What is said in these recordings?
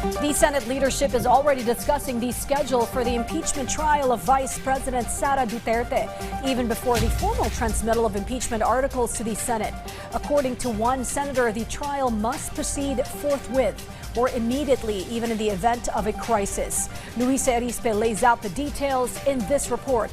The Senate leadership is already discussing the schedule for the impeachment trial of Vice President Sara Duterte, even before the formal transmittal of impeachment articles to the Senate. According to one senator, the trial must proceed forthwith or immediately, even in the event of a crisis. Luisa Erispe lays out the details in this report.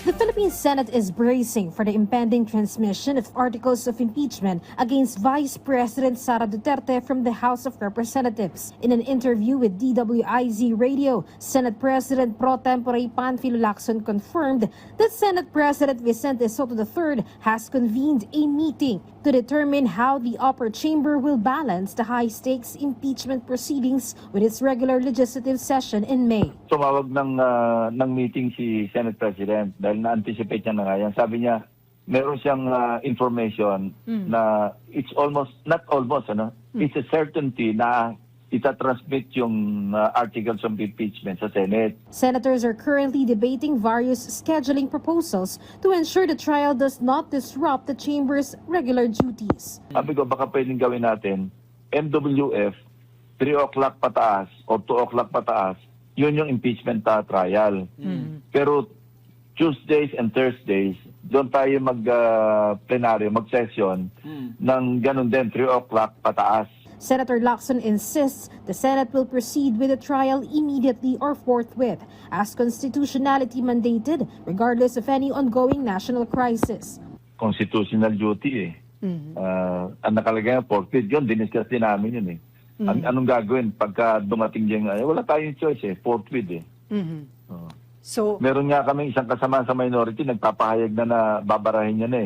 The Philippine Senate is bracing for the impending transmission of articles of impeachment against Vice President Sara Duterte from the House of Representatives. In an interview with DWIZ Radio, Senate President Pro Tempore Panfilo Lacson confirmed that Senate President Vicente Soto III has convened a meeting to determine how the upper chamber will balance the high-stakes impeachment proceedings with its regular legislative session in May. Tumawag ng meeting si Senate President dahil na-anticipate niya na nga yan. Sabi niya, meron siyang information na it's almost, not almost, it's a certainty na itatransmit yung articles of impeachment sa Senate. Senators are currently debating various scheduling proposals to ensure the trial does not disrupt the chamber's regular duties. Sabi ko, baka pwedeng gawin natin, MWF, 3 o'clock pataas o 2 o'clock pataas, yun yung impeachment trial. Pero Tuesdays and Thursdays, doon tayo mag-plenaryo, mag-session ng ganun din, 3 o'clock pataas. Senator Lacson insists the Senate will proceed with the trial immediately or forthwith, as constitutionality mandated, regardless of any ongoing national crisis. Constitutional duty ang nakalagay ng forthwith, yun, diniscuss din namin yun . Anong gagawin pagka dumating dyan? Wala tayong choice forthwith . So, meron nga kami isang kasama sa minority, nagpapahayag na babarahin niya na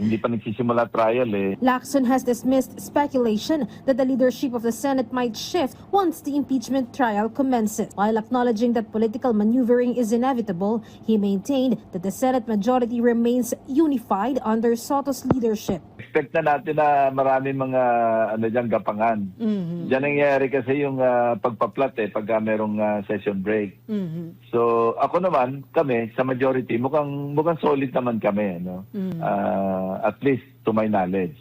Hindi pa nagsisimula trial Lacson has dismissed speculation that the leadership of the Senate might shift once the impeachment trial commences. While acknowledging that political maneuvering is inevitable, he maintained that the Senate majority remains unified under Soto's leadership. Expect na natin na maraming mga gapangan. Diyan nangyayari kasi yung pagpaplat pagka merong session break. So ako naman, kami sa majority, mukhang solid naman kami. At least to my knowledge.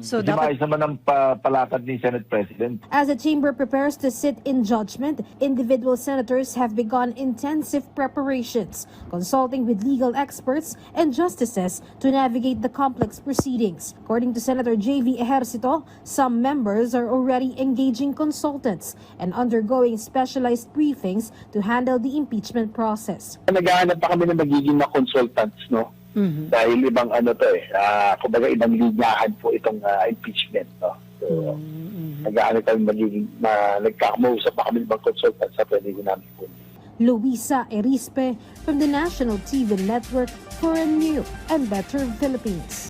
So maayos naman ang palakad ni Senate President. As the chamber prepares to sit in judgment, individual senators have begun intensive preparations, consulting with legal experts and justices to navigate the complex proceedings. According to Senator J.V. Ejercito, some members are already engaging consultants and undergoing specialized briefings to handle the impeachment process. Naghahanap pa kami ng magiging na consultants, Dahil ibang kumbaga ibang linyahan po itong impeachment, So, naghahanap kami magiging, nagkakausap pa kami ng ibang consultants sa pwede namin po. Luisa Erispe from the National TV Network for a new and better Philippines.